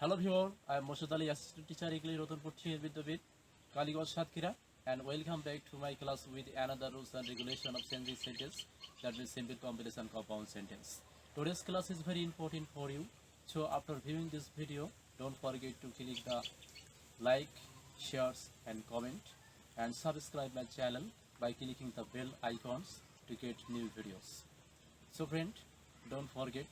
Hello viewer, I am Moshad Ali, Assistant Teacher English Rotanpur Vidyapit, Kaligod Satkira, and welcome back to my class with another rules and regulation of changing sentence, that means simple complex and compound sentence. Today's class is very important for you, so after viewing this video, don't forget to click the like, shares and comment, and subscribe my channel by clicking the bell icons to get new videos. So friend, don't forget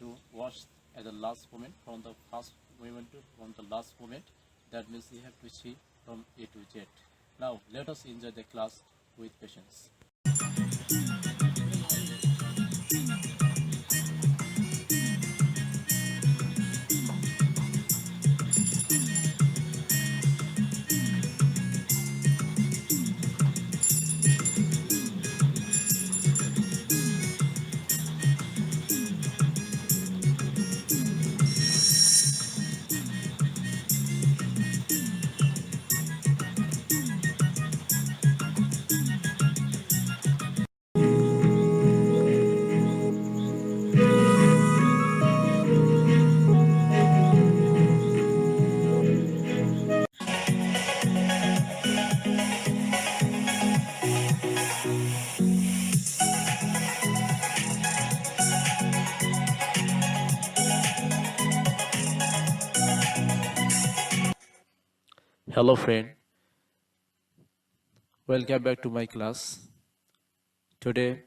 to watch at the last moment from the first moment to from the last moment. That means you have to see from A to Z. Now let us enjoy the class with patience. Hello friend, welcome back to my class. Today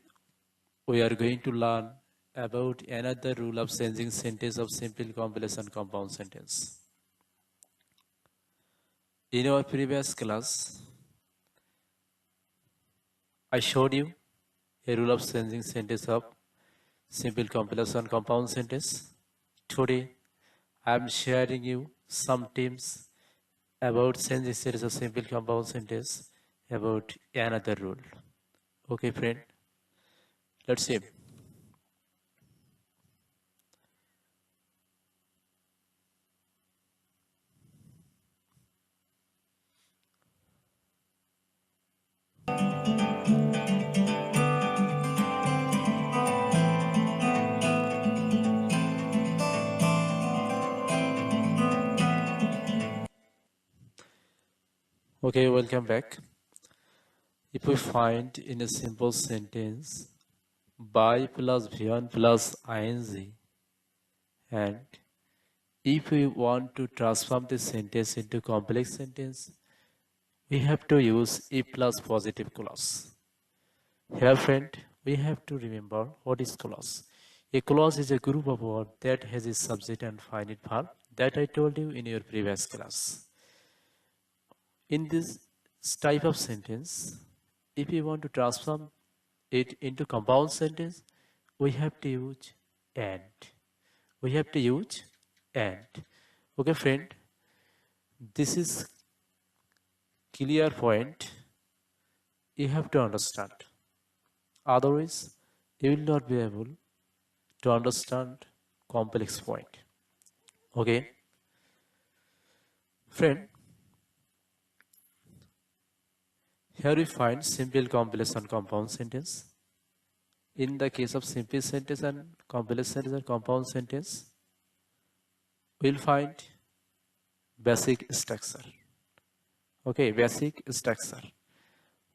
we are going to learn about another rule of changing sentence of simple, complex and compound sentence. In our previous class, I showed you a rule of changing sentence of simple, complex and compound sentence. Today I am sharing you some tips about changing sentence of simple, compound sentence about another rule. Okay friend, let's see. Okay, welcome back. If we find in a simple sentence by plus beyond plus ing, and if we want to transform this sentence into complex sentence, we have to use if plus positive clause. Here friend, we have to remember what is clause. A clause is a group of words that has a subject and finite verb that I told you in your previous class. In this type of sentence, if we want to transform it into compound sentence, we have to use and. We have to use and. Okay, friend, this is clear point you have to understand. Otherwise, you will not be able to understand complex point. Okay, friend, here we find simple, complex and compound sentence. In the case of simple sentence and complex sentence and compound sentence, we'll find basic structure. Okay, basic structure.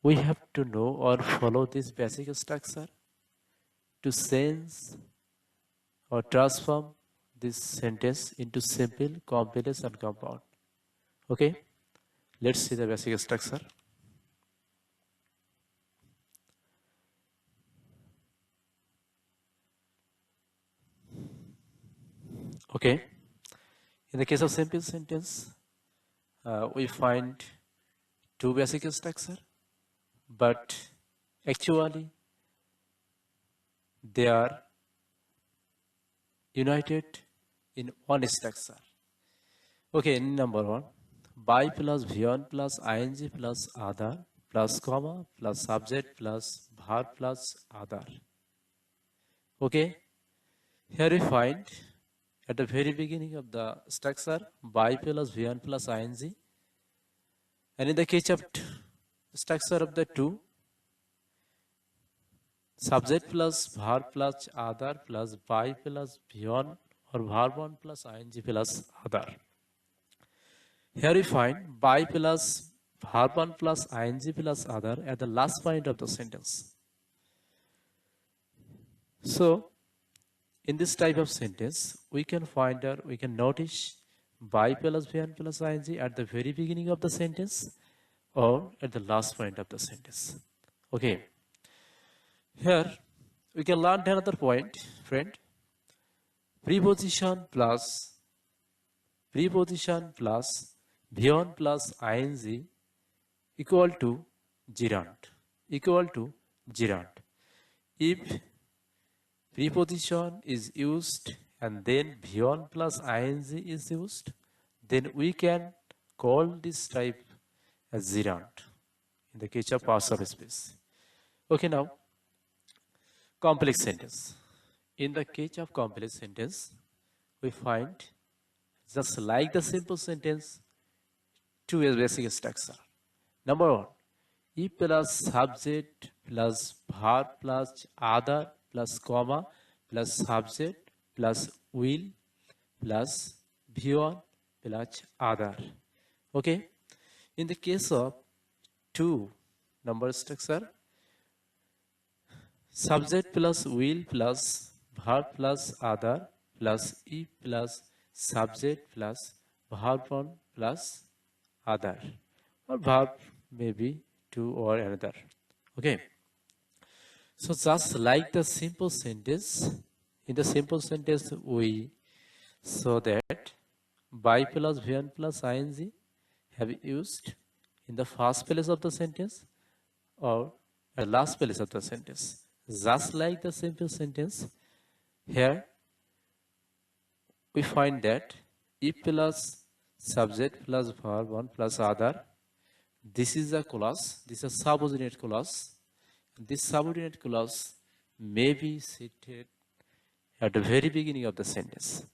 We have to know or follow this basic structure to change or transform this sentence into simple, complex and compound. Okay, let's see the basic structure. Okay, in the case of simple sentence, we find two basic structure, but actually they are united in one structure. Okay, number one, by plus beyond plus ing plus other plus comma plus subject plus verb plus other. Okay, here we find at the very beginning of the structure by plus beyond plus ing, and in the case of structure of the two, subject plus verb plus other plus by plus beyond or verb 1 plus ing plus other. Here we find by plus verb 1 plus ing plus other at the last point of the sentence. So, in this type of sentence, we can notice by plus v1 plus ing at the very beginning of the sentence or at the last point of the sentence. Okay. Here, we can learn another point, friend. Preposition plus v1 plus ing equal to gerund. If preposition is used and then v1 plus ing is used, then we can call this type as gerund in the case of past speech. Okay, now complex sentence. In the case of complex sentence, we find just like the simple sentence, two basic structure. Number one, if plus subject plus verb plus other plus comma plus subject plus will plus v1 plus other. Okay. In the case of two number structure, subject plus will plus verb plus other plus if plus subject plus verb 1 plus other, or verb maybe two or another. Okay. So just like the simple sentence, in the simple sentence we saw that by plus v1 plus ing have used in the first place of the sentence or at the last place of the sentence. Just like the simple sentence, here we find that if plus subject plus verb 1 plus other, this is a clause, this is a subordinate clause. This subordinate clause may be seated at the very beginning of the sentence,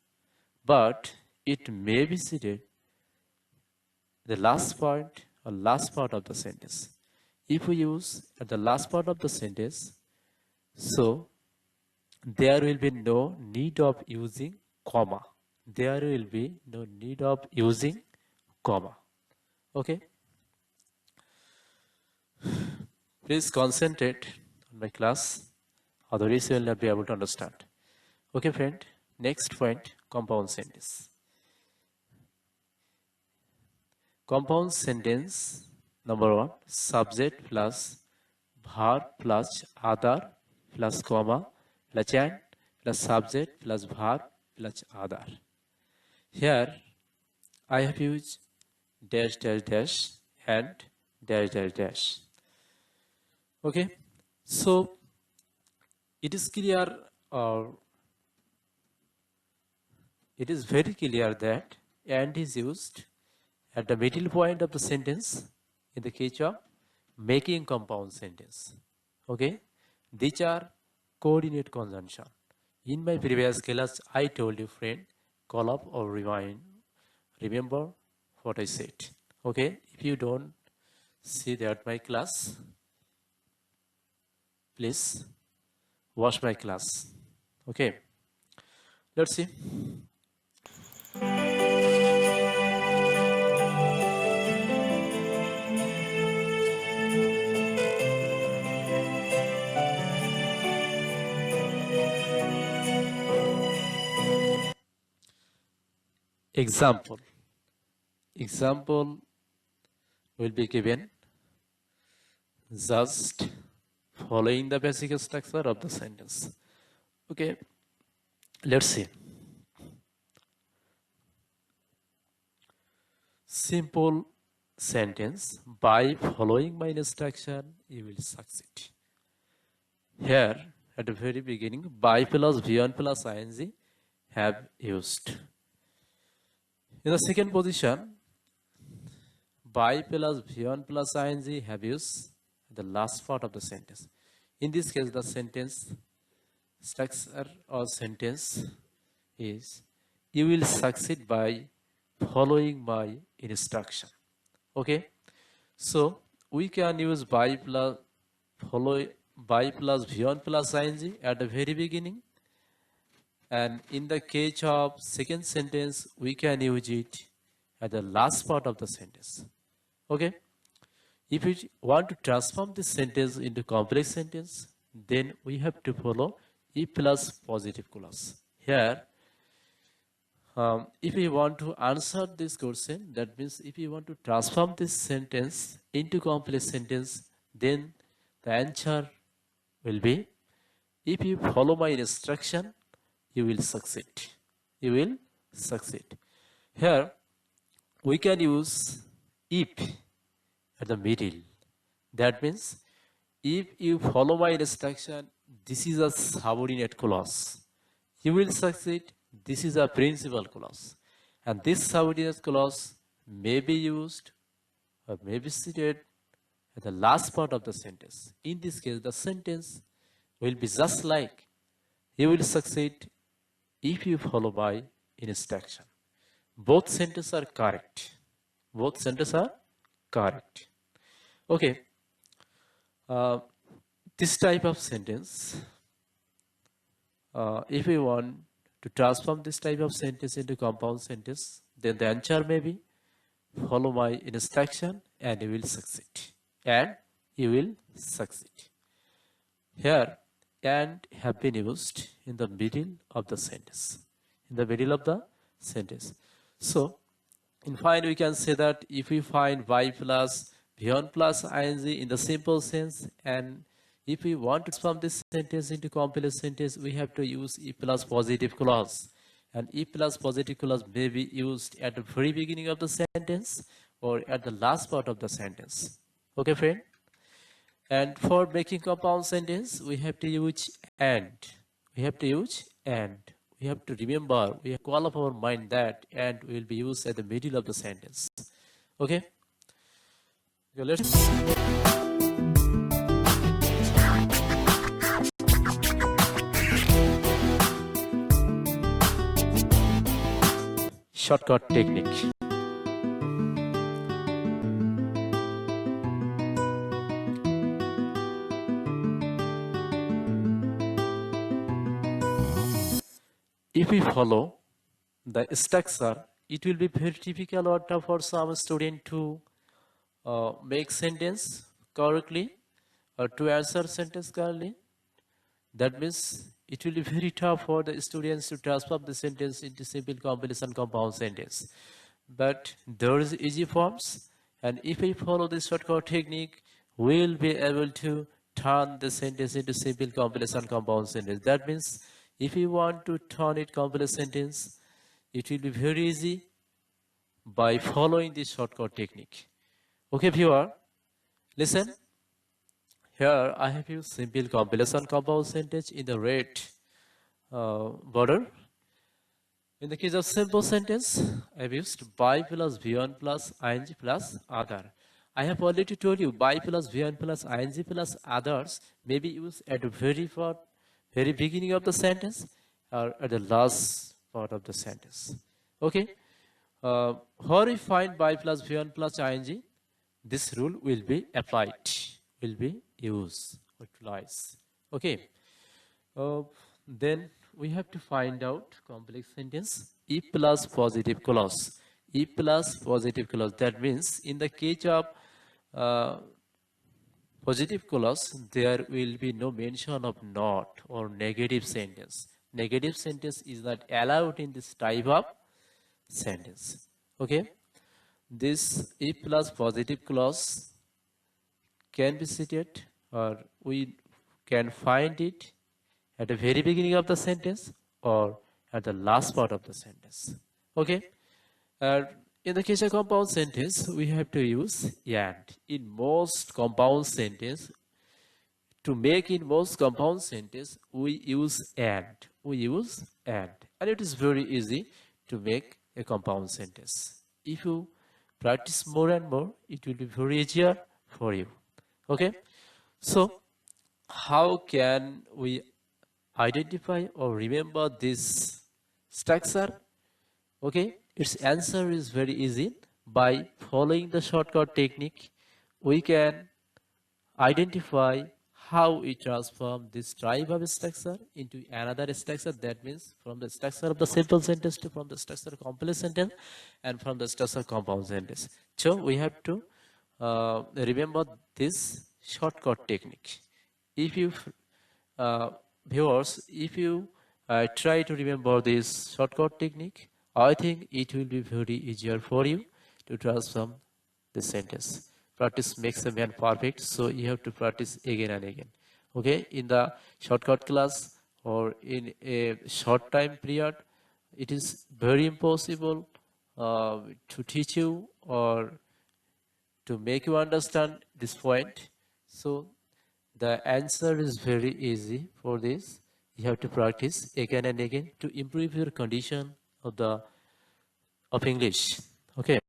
but it may be seated the last part or last part of the sentence. If we use at the last part of the sentence, so there will be no need of using comma. There will be no need of using comma. Okay. Please concentrate on my class, otherwise you will not be able to understand. Okay, friend. Next point, compound sentence. Compound sentence number one, subject plus verb plus other plus comma plus and plus subject plus verb plus other. Here I have used dash dash dash and dash dash dash. Okay, so it is clear, or it is very clear that and is used at the middle point of the sentence in the case of making compound sentence. Okay, these are coordinate conjunction. In my previous class, I told you, friend, call up or remember what I said. Okay, if you don't see that my class, please watch my class. Okay, let's see. Example will be given just following the basic structure of the sentence. Okay, let's see. Simple sentence, by following my instruction you will succeed. Here at the very beginning, by plus v1 plus ing have used. In the second position, by plus v1 plus ing have used the last part of the sentence. In this case, the sentence structure or sentence is, you will succeed by following my instruction. Okay, so we can use by plus v1 plus ing at the very beginning And in the case of second sentence, we can use it at the last part of the sentence. Okay? If we want to transform this sentence into complex sentence, then we have to follow if plus positive clause. Here, if we want to answer this question, that means if we want to transform this sentence into complex sentence, then the answer will be, if you follow my instruction, you will succeed. You will succeed. Here, we can use if at the middle. That means, if you follow my instruction, this is a subordinate clause. You will succeed. This is a principal clause. And this subordinate clause may be used or may be stated at the last part of the sentence. In this case, the sentence will be just like, you will succeed if you follow my instruction. Both sentences are correct. Both sentences are correct. Okay. This type of sentence, if we want to transform this type of sentence into compound sentence, then the answer may be, follow my instruction and you will succeed. And you will succeed. Here, and have been used in the middle of the sentence. In the middle of the sentence. So, in fine, we can say that if we find y plus v1 plus ing in the simple sense, and if we want to transform this sentence into complex sentence, we have to use if plus positive clause. And if plus positive clause may be used at the very beginning of the sentence or at the last part of the sentence. Okay, friend? And for making compound sentence, we have to use and. We have to use and. We have to remember, we have to call up our mind that and will be used at the middle of the sentence. Okay? Okay, let's. Shortcut technique. If we follow the structure, it will be very difficult or tough for some student to make sentence correctly or to answer sentence correctly. That means it will be very tough for the students to transform the sentence into simple, complex and compound sentence. But there is easy forms, and if we follow this shortcut technique, we will be able to turn the sentence into simple, complex and compound sentence. That means if you want to turn it complex sentence, it will be very easy by following this shortcut technique. Okay, viewer, listen. Here I have used simple, complex and compound sentence in the red border. In the case of simple sentence, I have used by plus v1 plus ing plus other. I have already told you by plus v1 plus ing plus others may be used at the very beginning of the sentence or at the last part of the sentence. Okay? Where we find by plus v1 plus ing, this rule will be applied, will be used, utilized. Okay? Then we have to find out complex sentence if plus positive clause. If plus positive clause, that means in the case of positive clause, there will be no mention of not or negative sentence. Negative sentence is not allowed in this type of sentence. Okay? This if plus positive clause can be stated, or we can find it at the very beginning of the sentence or at the last part of the sentence. Okay? In the case of compound sentence, we have to use and. In most compound sentence, to make in most compound sentence, we use and. We use and. And it is very easy to make a compound sentence. If you practice more and more, it will be very easier for you. Okay? So, how can we identify or remember this structure? Okay? Its answer is very easy. By following the shortcut technique, we can identify how we transform this type of structure into another structure. That means from the structure of the simple sentence to from the structure of complex sentence and from the structure of compound sentence. So we have to remember this shortcut technique. If you viewers, if you try to remember this shortcut technique, I think it will be very easier for you to transform the sentence. Practice makes a man perfect, so you have to practice again and again. Okay, in the shortcut class or in a short time period, it is very impossible to teach you or to make you understand this point. So the answer is very easy for this. You have to practice again and again to improve your condition of the of English. Okay.